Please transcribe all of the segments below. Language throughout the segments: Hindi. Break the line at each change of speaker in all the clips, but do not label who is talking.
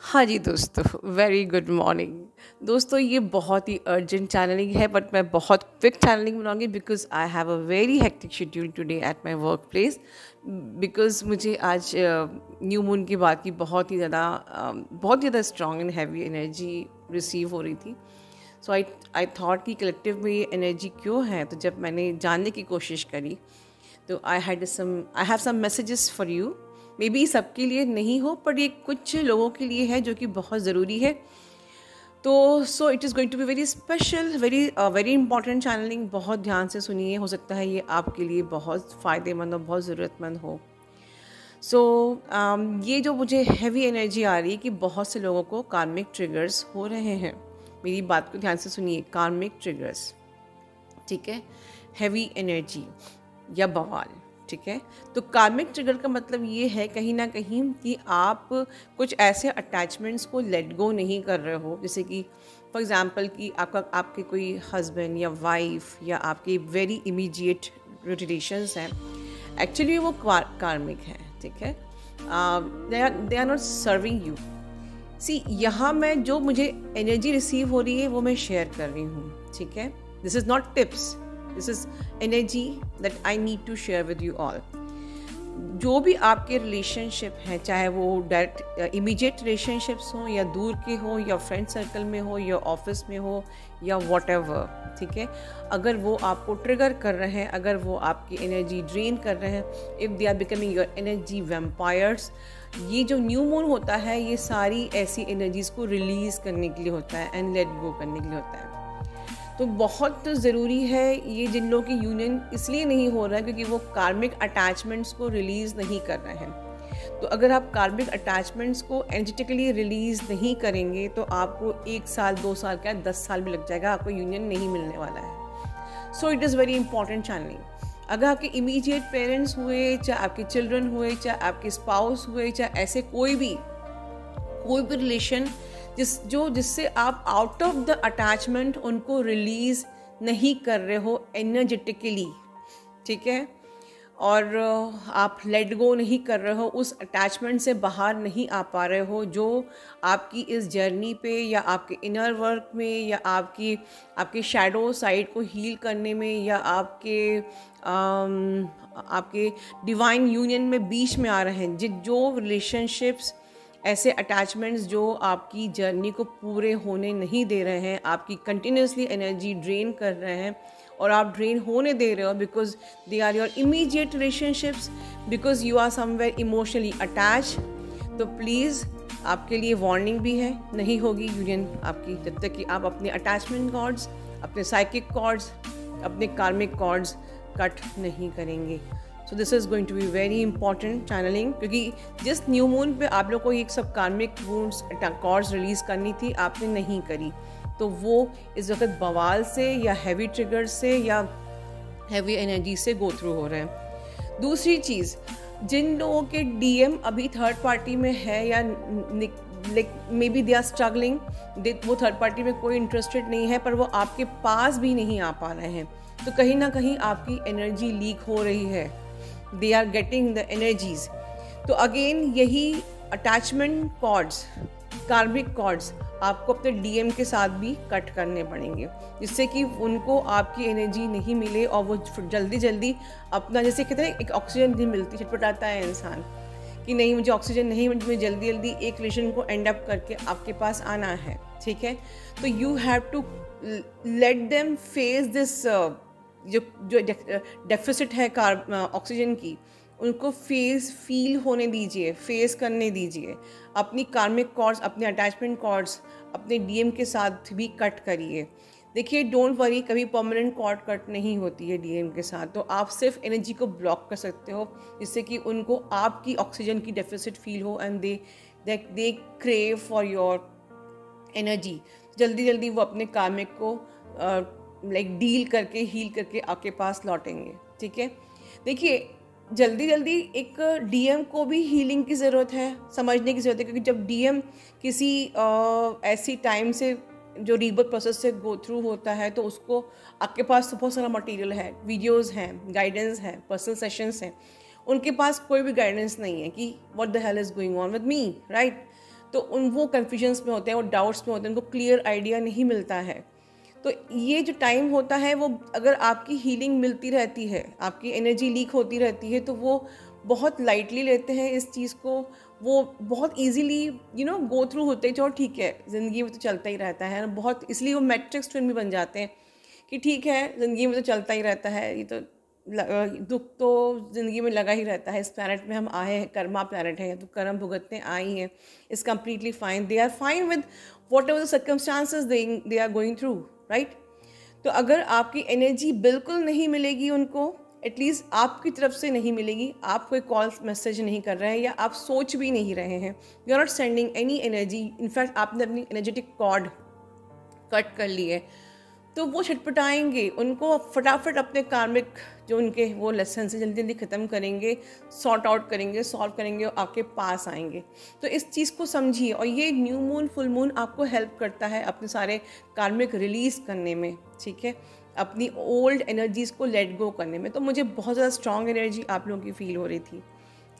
हाँ जी दोस्तों, वेरी गुड मॉर्निंग। दोस्तों ये बहुत ही अर्जेंट चैनलिंग है बट मैं बहुत क्विक चैनलिंग बनाऊंगी because I have a very hectic schedule today at my work place. Because मुझे आज न्यू मून की बात की बहुत ही ज़्यादा strong and heavy energy receive हो रही थी। सो आई थॉट कि कलेक्टिव में ये एनर्जी क्यों है। तो जब मैंने जानने की कोशिश करी तो I have some messages for you. Maybe सबके लिए नहीं हो पर ये कुछ लोगों के लिए है जो कि बहुत ज़रूरी है। तो so it is going to be very special, very important channelling. बहुत ध्यान से सुनिए, हो सकता है ये आपके लिए बहुत फ़ायदेमंद और बहुत ज़रूरतमंद हो। सो ये जो मुझे हैवी एनर्जी आ रही है कि बहुत से लोगों को कार्मिक ट्रिगर्स हो रहे हैं। मेरी बात को ध्यान से सुनिए, कार्मिक ट्रिगर्स, ठीक है, हैवी एनर्जी या बवाल, ठीक है। तो कार्मिक ट्रिगर का मतलब ये है कहीं ना कहीं कि आप कुछ ऐसे अटैचमेंट्स को लेट गो नहीं कर रहे हो, जैसे कि फॉर एग्जांपल कि आपके कोई हस्बैंड या वाइफ या आपके वेरी इमीडिएट रिलेशंस हैं, एक्चुअली वो कार्मिक हैं, ठीक है। They are not serving you. See, यहाँ मैं जो मुझे एनर्जी रिसीव हो रही है वो मैं शेयर कर रही हूँ, ठीक है। This is not tips, this is energy that I need to share with you all. जो भी आपके रिलेशनशिप हैं, चाहे वो डायरेक्ट इमीडिएट रिलेशनशिप्स हों या दूर के हों या फ्रेंड सर्कल में हो या ऑफिस में हो या व्हाटएवर, ठीक है, अगर वो आपको ट्रिगर कर रहे हैं, अगर वो आपकी एनर्जी ड्रेन कर रहे हैं, if they are becoming your energy vampires, ये जो न्यू मून होता है ये सारी ऐसी एनर्जीज़ को रिलीज़ करने के लिए होता है एंड लेट गो करने के लिए होता है। तो बहुत ज़रूरी है ये, जिन लोगों की यूनियन इसलिए नहीं हो रहा है क्योंकि वो कार्मिक अटैचमेंट्स को रिलीज़ नहीं कर रहे हैं। तो अगर आप कार्मिक अटैचमेंट्स को एनर्जेटिकली रिलीज़ नहीं करेंगे तो आपको 1 साल 2 साल क्या 10 साल भी लग जाएगा, आपको यूनियन नहीं मिलने वाला है। So it is very important channelling. अगर आपके इमीडिएट पेरेंट्स हुए, चाहे आपके चिल्ड्रन हुए, चाहे आपके स्पाउस हुए, चाहे ऐसे कोई भी रिलेशन जिससे आप आउट ऑफ द अटैचमेंट उनको रिलीज़ नहीं कर रहे हो एनर्जेटिकली, ठीक है, और आप लेट गो नहीं कर रहे हो, उस अटैचमेंट से बाहर नहीं आ पा रहे हो, जो आपकी इस जर्नी पे या आपके इनर वर्क में या आपके शैडो साइड को हील करने में या आपके डिवाइन यूनियन में बीच में आ रहे हैं, जो रिलेशनशिप्स, ऐसे अटैचमेंट्स जो आपकी जर्नी को पूरे होने नहीं दे रहे हैं, आपकी कंटिन्यूसली एनर्जी ड्रेन कर रहे हैं और आप ड्रेन होने दे रहे हो because they are your immediate relationships, because you are somewhere emotionally attach. तो प्लीज़, आपके लिए वार्निंग भी है, नहीं होगी यूनियन आपकी जब तक कि आप अपने अटैचमेंट कॉर्ड्स, अपने साइकिक कॉर्ड्स, अपने कार्मिक कॉर्ड्स कट नहीं करेंगे। So this is going to be very important channelling, क्योंकि जिस न्यू मून पे आप लोग को ये सब कार्मिक वुंड्स कॉर्ड्स रिलीज़ करनी थी, आपने नहीं करी, तो वो इस वक्त बवाल से या हैवी ट्रिगर से या हैवी एनर्जी से गो थ्रू हो रहे हैं। दूसरी चीज़, जिन लोगों के डीएम अभी थर्ड पार्टी में है या maybe they are struggling, वो थर्ड पार्टी में कोई इंटरेस्टेड नहीं है पर वो आपके पास भी नहीं आ पा रहे हैं, तो कहीं ना कहीं आपकी एनर्जी लीक हो रही है, they are getting the energies. तो अगेन यही अटैचमेंट कॉर्ड्स, कार्मिक कॉर्ड्स आपको अपने डीएम के साथ भी कट करने पड़ेंगे, जिससे कि उनको आपकी एनर्जी नहीं मिले और वो जल्दी जल्दी अपना, जैसे कहते हैं एक ऑक्सीजन नहीं मिलती, छटपटाता है इंसान कि नहीं मुझे ऑक्सीजन नहीं, मुझे जल्दी जल्दी एक रिलेशन को एंड अप करके आपके पास आना है, ठीक है। तो you have to let them face this, जो डेफिसिट है ऑक्सीजन की, उनको फील होने दीजिए, फेस करने दीजिए। अपनी कार्मिक कॉर्ड्स, अपने अटैचमेंट कॉर्ड्स अपने डीएम के साथ भी कट करिए। देखिए, डोंट वरी, कभी परमानेंट कॉर्ड कट नहीं होती है डीएम के साथ, तो आप सिर्फ एनर्जी को ब्लॉक कर सकते हो जिससे कि उनको आपकी ऑक्सीजन की डेफिसिट फील हो and they crave for your energy. जल्दी जल्दी वो अपने कार्मिक को डील करके, हील करके आपके पास लौटेंगे, ठीक है। देखिए, जल्दी जल्दी एक डीएम को भी हीलिंग की ज़रूरत है, समझने की ज़रूरत है, क्योंकि जब डीएम किसी ऐसी टाइम से जो रीबर्थ प्रोसेस से गो थ्रू होता है तो उसको, आपके पास बहुत सारा मटेरियल है, वीडियोस हैं, गाइडेंस है, पर्सनल सेशंस हैं, उनके पास कोई भी गाइडेंस नहीं है कि what the hell is going on with me, right. तो वो कन्फ्यूजन्स में होते हैं, वो डाउट्स में होते हैं, उनको क्लियर आइडिया नहीं मिलता है। तो ये जो टाइम होता है वो अगर आपकी हीलिंग मिलती रहती है, आपकी एनर्जी लीक होती रहती है, तो वो बहुत लाइटली लेते हैं इस चीज़ को, वो बहुत इजीली गो थ्रू होते हैं। जो ठीक है, ज़िंदगी में तो चलता ही रहता है, बहुत इसलिए वो मैट्रिक्स ट्विन भी बन जाते हैं कि ठीक है, ज़िंदगी में तो चलता ही रहता है, ये तो दुख तो ज़िंदगी में लगा ही रहता है। इस प्लानट में हम आए हैं, कर्मा प्लानट है, तो कर्म भुगतने आई हैं, is completely fine, they are fine with whatever the circumstances they are going through, right. तो अगर आपकी एनर्जी बिल्कुल नहीं मिलेगी उनको, एटलीस्ट आपकी तरफ से नहीं मिलेगी, आप कोई कॉल मैसेज नहीं कर रहे हैं या आप सोच भी नहीं रहे हैं, you are not sending any energy, in fact आपने अपनी एनर्जेटिक कॉर्ड कट कर ली है, तो वो छटपटाएंगे, उनको फटाफट अपने कार्मिक जो उनके वो लेसन से जल्दी जल्दी ख़त्म करेंगे, सॉर्ट आउट करेंगे, सॉल्व करेंगे और आपके पास आएंगे। तो इस चीज़ को समझिए, और ये न्यू मून फुल मून आपको हेल्प करता है अपने सारे कार्मिक रिलीज़ करने में, ठीक है, अपनी ओल्ड एनर्जीज़ को लेट गो करने में। तो मुझे बहुत ज़्यादा स्ट्रॉन्ग एनर्जी आप लोगों की फील हो रही थी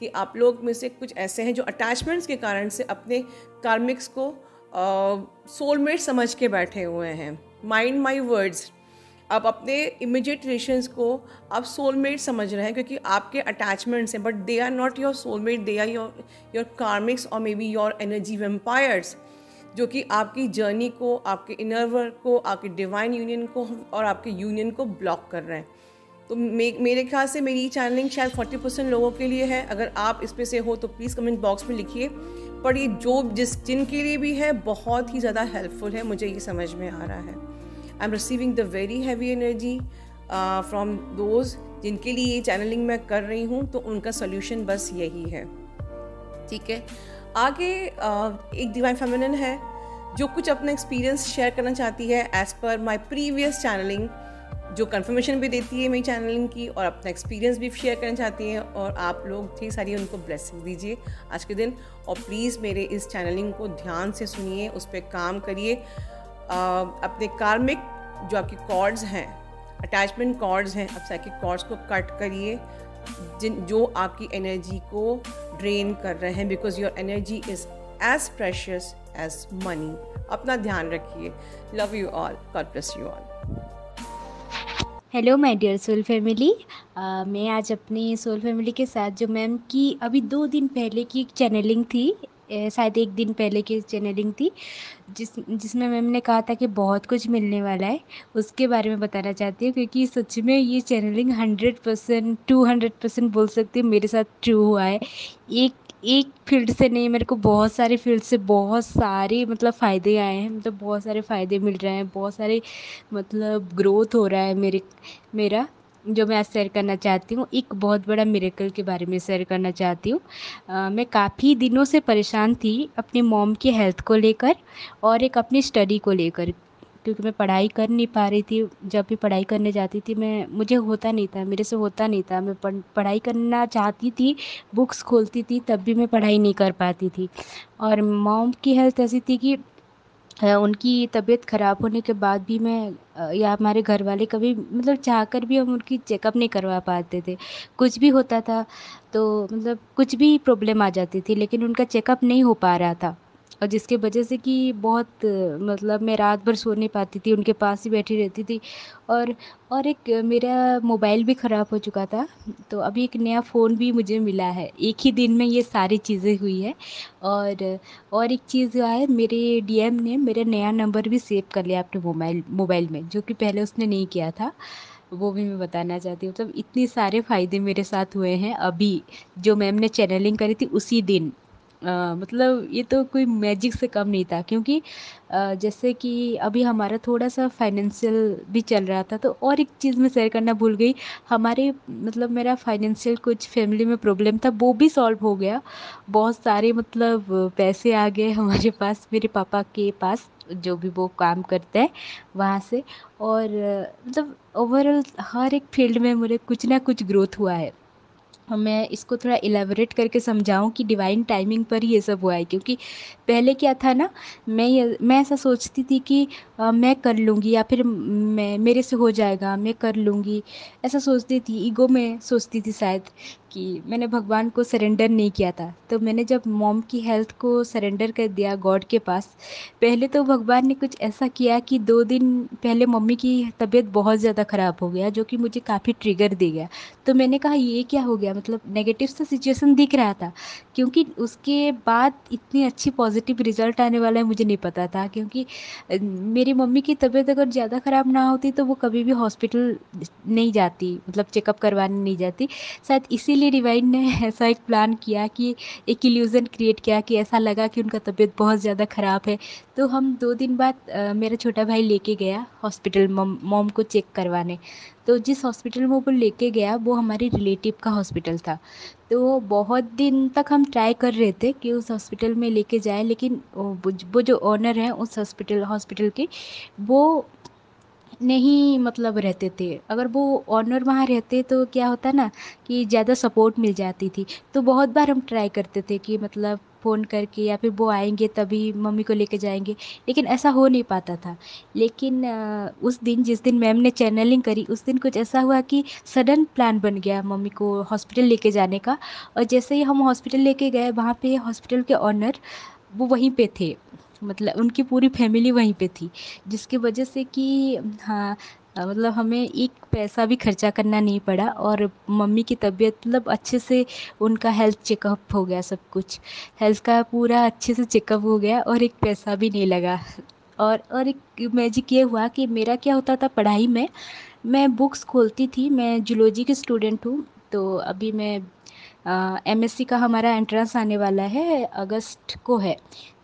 कि आप लोग में से कुछ ऐसे हैं जो अटैचमेंट्स के कारण से अपने कार्मिक्स को सोलमेट समझ के बैठे हुए हैं। माइंड माई वर्ड्स, आप अपने इमीडिएट रिलेशंस को आप सोलमेट समझ रहे हैं क्योंकि आपके अटैचमेंट्स हैं, but they are not your soulmate, they are your karmics और may be your energy vampires, जो कि आपकी जर्नी को, आपके इनर वर्क को, आपके डिवाइन यूनियन को और आपके यूनियन को ब्लॉक कर रहे हैं। तो मेरे ख्याल से मेरी चैनलिंग शायद 40% लोगों के लिए है। अगर आप इस पे से हो तो प्लीज़ कमेंट बॉक्स में लिखिए, पर ये जिनके लिए भी है बहुत ही ज़्यादा हेल्पफुल है, मुझे ये समझ में आ रहा है। I am receiving the very heavy energy from those जिनके लिए ये चैनलिंग मैं कर रही हूँ, तो उनका सोल्यूशन बस यही है, ठीक है। आगे एक डिवाइन फेमिनिन है जो कुछ अपना एक्सपीरियंस शेयर करना चाहती है as per my previous channelling, जो कंफर्मेशन भी देती है मेरी चैनलिंग की और अपना एक्सपीरियंस भी शेयर करना चाहती हैं। और आप लोग ठीक सारी उनको ब्लेसिंग दीजिए आज के दिन, और प्लीज़ मेरे इस चैनलिंग को ध्यान से सुनिए, उस पर काम करिए। अपने कार्मिक जो आपकी कॉर्ड्स हैं, अटैचमेंट कॉर्ड्स हैं, अब साइकिक कॉर्ड्स को कट करिए जो आपकी एनर्जी को ड्रेन कर रहे हैं, because your energy is as precious as money. अपना ध्यान रखिए। Love you all, God bless you all.
Hello my dear soul family. मैं आज अपनी सोल फैमिली के साथ जो मैम की अभी 2 दिन पहले की चैनलिंग थी, शायद 1 दिन पहले की चैनलिंग थी, जिसमें मैम ने कहा था कि बहुत कुछ मिलने वाला है, उसके बारे में बताना चाहती हूँ। क्योंकि सच में ये चैनलिंग 100% 200% बोल सकती हूँ मेरे साथ ट्रू हुआ है। एक एक फील्ड से नहीं, मेरे को बहुत सारे फील्ड से बहुत सारे मतलब फ़ायदे आए हैं, मतलब बहुत सारे फ़ायदे मिल रहे हैं, बहुत सारे मतलब ग्रोथ हो रहा है मेरा, जो मैं आज शेयर करना चाहती हूँ। एक बहुत बड़ा मिरेकल के बारे में शेयर करना चाहती हूँ। मैं काफ़ी दिनों से परेशान थी अपनी मॉम की हेल्थ को लेकर और एक अपनी स्टडी को लेकर, क्योंकि मैं पढ़ाई कर नहीं पा रही थी। जब भी पढ़ाई करने जाती थी मुझे होता नहीं था, मेरे से होता नहीं था। मैं पढ़ाई करना चाहती थी, बुक्स खोलती थी, तब भी मैं पढ़ाई नहीं कर पाती थी। और मॉम की हेल्थ ऐसी थी कि उनकी तबीयत ख़राब होने के बाद भी मैं या हमारे घर वाले कभी मतलब चाहकर भी हम उनकी चेकअप नहीं करवा पाते थे। कुछ भी होता था तो मतलब कुछ भी प्रॉब्लम आ जाती थी, लेकिन उनका चेकअप नहीं हो पा रहा था, और जिसकी वजह से कि बहुत मतलब मैं रात भर सो नहीं पाती थी, उनके पास ही बैठी रहती थी। और एक मेरा मोबाइल भी ख़राब हो चुका था, तो अभी एक नया फ़ोन भी मुझे मिला है। एक ही दिन में ये सारी चीज़ें हुई है। और एक चीज़ हुआ है, मेरे डीएम ने मेरा नया नंबर भी सेव कर लिया अपने मोबाइल में, जो कि पहले उसने नहीं किया था। वो भी मैं बताना चाहती हूँ। मतलब इतने सारे फ़ायदे मेरे साथ हुए हैं अभी, जो मैम ने चैनलिंग करी थी उसी दिन। मतलब ये तो कोई मैजिक से कम नहीं था, क्योंकि जैसे कि अभी हमारा थोड़ा सा फाइनेंशियल भी चल रहा था। तो और एक चीज़ मैं शेयर करना भूल गई, हमारे मतलब मेरा फाइनेंशियल कुछ फैमिली में प्रॉब्लम था, वो भी सॉल्व हो गया। बहुत सारे मतलब पैसे आ गए हमारे पास, मेरे पापा के पास, जो भी वो काम करते हैं वहाँ से। और मतलब ओवरऑल हर एक फील्ड में मेरे कुछ ना कुछ ग्रोथ हुआ है। मैं इसको थोड़ा इलेबोरेट करके समझाऊं कि डिवाइन टाइमिंग पर ही ये सब हुआ है। क्योंकि पहले क्या था ना, मैं ऐसा सोचती थी कि मैं कर लूँगी, या फिर मेरे से हो जाएगा, मैं कर लूँगी, ऐसा सोचती थी, ईगो में सोचती थी शायद। कि मैंने भगवान को सरेंडर नहीं किया था। तो मैंने जब मॉम की हेल्थ को सरेंडर कर दिया गॉड के पास, पहले तो भगवान ने कुछ ऐसा किया कि 2 दिन पहले मम्मी की तबीयत बहुत ज़्यादा ख़राब हो गया, जो कि मुझे काफ़ी ट्रिगर दे गया। तो मैंने कहा ये क्या हो गया, मतलब नेगेटिव सा सिचुएशन दिख रहा था, क्योंकि उसके बाद इतनी अच्छी पॉजिटिव रिजल्ट आने वाला है मुझे नहीं पता था। क्योंकि मेरी मम्मी की तबीयत अगर ज़्यादा ख़राब ना होती तो वो कभी भी हॉस्पिटल नहीं जाती, मतलब चेकअप करवाने नहीं जाती। शायद इसीलिए डिवाइन ने ऐसा एक प्लान किया कि एक इल्यूज़न क्रिएट किया कि ऐसा लगा कि उनका तबीयत बहुत ज़्यादा ख़राब है। तो हम 2 दिन बाद मेरा छोटा भाई लेके गया हॉस्पिटल मॉम को चेक करवाने। तो जिस हॉस्पिटल में वो लेके गया वो हमारी रिलेटिव का हॉस्पिटल था। तो बहुत दिन तक हम ट्राई कर रहे थे कि उस हॉस्पिटल में लेके जाएँ, लेकिन वो जो ओनर हैं उस हॉस्पिटल हॉस्पिटल के, वो नहीं मतलब रहते थे। अगर वो ऑनर वहाँ रहते तो क्या होता ना कि ज़्यादा सपोर्ट मिल जाती थी। तो बहुत बार हम ट्राई करते थे कि मतलब फ़ोन करके या फिर वो आएँगे तभी मम्मी को लेके जाएँगे, लेकिन ऐसा हो नहीं पाता था। लेकिन उस दिन जिस दिन मैम ने चैनलिंग करी उस दिन कुछ ऐसा हुआ कि सडन प्लान बन गया मम्मी को हॉस्पिटल लेके जाने का। और जैसे ही हम हॉस्पिटल लेके गए वहाँ पे हॉस्पिटल के ऑनर वो वहीं पे थे, मतलब उनकी पूरी फैमिली वहीं पे थी, जिसकी वजह से कि हाँ, मतलब हमें एक पैसा भी खर्चा करना नहीं पड़ा और मम्मी की तबीयत मतलब अच्छे से उनका हेल्थ चेकअप हो गया, सब कुछ हेल्थ का पूरा अच्छे से चेकअप हो गया और एक पैसा भी नहीं लगा। और एक मैजिक ये हुआ कि मेरा क्या होता था पढ़ाई में, मैं बुक्स खोलती थी, मैं जूलॉजी की स्टूडेंट हूँ। तो अभी मैं एमएससी का हमारा एंट्रेंस आने वाला है, अगस्त को है।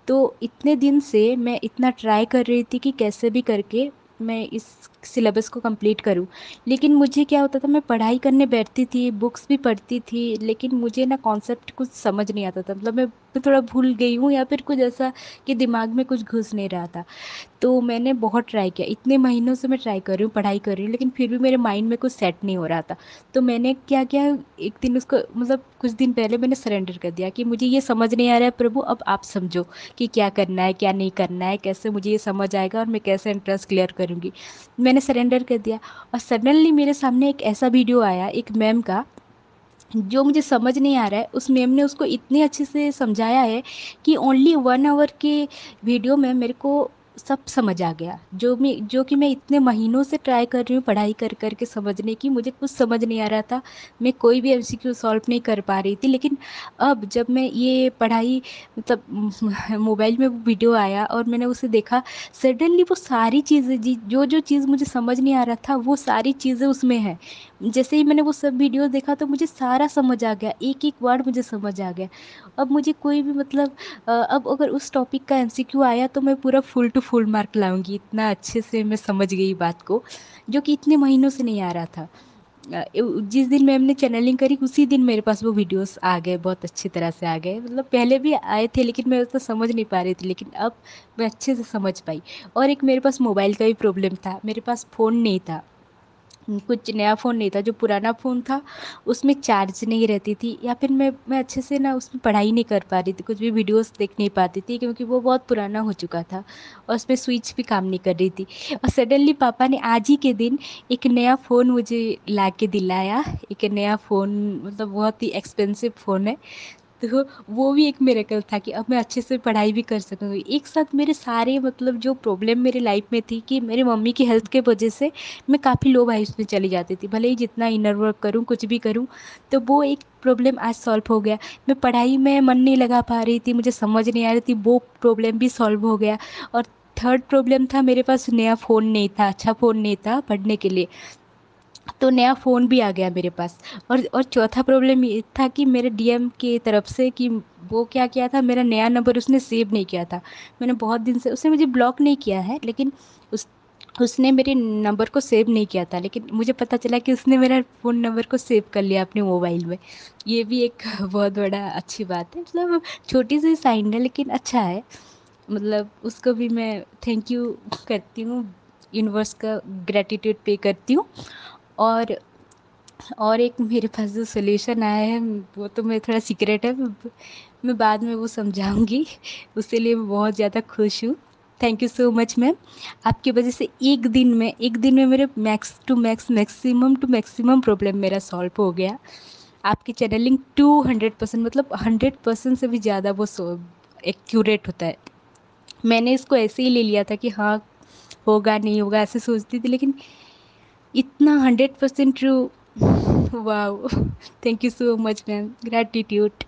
तो इतने दिन से मैं इतना ट्राई कर रही थी कि कैसे भी करके मैं इस सिलेबस को कंप्लीट करूं। लेकिन मुझे क्या होता था, मैं पढ़ाई करने बैठती थी, बुक्स भी पढ़ती थी, लेकिन मुझे ना कॉन्सेप्ट कुछ समझ नहीं आता था, मतलब मैं थोड़ा भूल गई हूँ या फिर कुछ ऐसा कि दिमाग में कुछ घुस नहीं रहा था। तो मैंने बहुत ट्राई किया, इतने महीनों से मैं ट्राई कर रही हूँ, पढ़ाई कर रही हूँ, लेकिन फिर भी मेरे माइंड में कुछ सेट नहीं हो रहा था। तो मैंने क्या किया, एक दिन उसको मतलब कुछ दिन पहले मैंने सरेंडर कर दिया कि मुझे ये समझ नहीं आ रहा है प्रभु, अब आप समझो कि क्या करना है क्या नहीं करना है, कैसे मुझे ये समझ आएगा और मैं कैसे एंट्रेंस क्लियर करूँगी। मैंने सरेंडर कर दिया और सडनली मेरे सामने एक ऐसा वीडियो आया एक मैम का, जो मुझे समझ नहीं आ रहा है, उस मैम ने उसको इतने अच्छे से समझाया है कि ओनली 1 आवर के वीडियो में मेरे को सब समझ आ गया, जो कि मैं इतने महीनों से ट्राई कर रही हूँ पढ़ाई कर कर के समझने की, मुझे कुछ समझ नहीं आ रहा था। मैं कोई भी एमसीक्यू सॉल्व नहीं कर पा रही थी, लेकिन अब जब मैं ये पढ़ाई मतलब मोबाइल में वो वीडियो आया और मैंने उसे देखा, सडनली वो सारी चीज़ें जो जो चीज़ मुझे समझ नहीं आ रहा था वो सारी चीज़ें उसमें हैं। जैसे ही मैंने वो सब वीडियो देखा तो मुझे सारा समझ आ गया, एक एक वर्ड मुझे समझ आ गया। अब मुझे कोई भी मतलब अब अगर उस टॉपिक का एमसीक्यू आया तो मैं पूरा फुल टू फुल मार्क लाऊंगी, इतना अच्छे से मैं समझ गई बात को, जो कि इतने महीनों से नहीं आ रहा था। जिस दिन मैम ने चैनलिंग करी उसी दिन मेरे पास वो वीडियोस आ गए, बहुत अच्छी तरह से आ गए, मतलब पहले भी आए थे लेकिन मैं उसको समझ नहीं पा रही थी, लेकिन अब मैं अच्छे से समझ पाई। और एक मेरे पास मोबाइल का भी प्रॉब्लम था, मेरे पास फ़ोन नहीं था, कुछ नया फ़ोन नहीं था, जो पुराना फ़ोन था उसमें चार्ज नहीं रहती थी, या फिर मैं अच्छे से ना उसमें पढ़ाई नहीं कर पा रही थी, कुछ भी वीडियोस देख नहीं पाती थी क्योंकि वो बहुत पुराना हो चुका था और उसमें स्विच भी काम नहीं कर रही थी। और सडनली पापा ने आज ही के दिन एक नया फ़ोन मुझे ला के दिलाया, एक नया फ़ोन, मतलब बहुत ही एक्सपेंसिव फ़ोन है। तो वो भी एक मिरेकल था कि अब मैं अच्छे से पढ़ाई भी कर सकूँगी। एक साथ मेरे सारे मतलब जो प्रॉब्लम मेरे लाइफ में थी कि मेरी मम्मी की हेल्थ के वजह से मैं काफ़ी लो वाइब्स में चली जाती थी। भले ही जितना इनर वर्क करूँ, कुछ भी करूँ, तो वो एक प्रॉब्लम आज सॉल्व हो गया। मैं पढ़ाई में मन नहीं लगा पा रही थी, मुझे समझ नहीं आ रही थी, वो प्रॉब्लम भी सॉल्व हो गया। और थर्ड प्रॉब्लम था, मेरे पास नया फ़ोन नहीं था, अच्छा फ़ोन नहीं था पढ़ने के लिए। तो नया फ़ोन भी आ गया मेरे पास। और चौथा प्रॉब्लम ये था कि मेरे डीएम की तरफ से कि वो क्या किया था, मेरा नया नंबर उसने सेव नहीं किया था। मैंने बहुत दिन से, उसने मुझे ब्लॉक नहीं किया है, लेकिन उस उसने मेरे नंबर को सेव नहीं किया था, लेकिन मुझे पता चला कि उसने मेरा फ़ोन नंबर को सेव कर लिया अपने मोबाइल में। ये भी एक बहुत बड़ा अच्छी बात है, मतलब छोटी सी साइन है लेकिन अच्छा है। मतलब उसको भी मैं थैंक यू करती हूँ, यूनिवर्स का ग्रेटिट्यूड पे करती हूँ। और और एक मेरे पास जो सॉल्यूशन आया है वो तो मैं थोड़ा सीक्रेट है, मैं बाद में वो समझाऊंगी। उसके लिए मैं बहुत ज़्यादा खुश हूँ। Thank you so much ma'am. आपकी वजह से एक दिन में मेरे max to max maximum to maximum problem मेरा सॉल्व हो गया। आपकी चैनलिंग 200% मतलब 100% से भी ज़्यादा वो एक्यूरेट होता है। मैंने इसको ऐसे ही ले लिया था कि हाँ होगा नहीं होगा ऐसे सोचती थी, लेकिन इतना 100% true. Wow! Thank you so much ma'am, gratitude.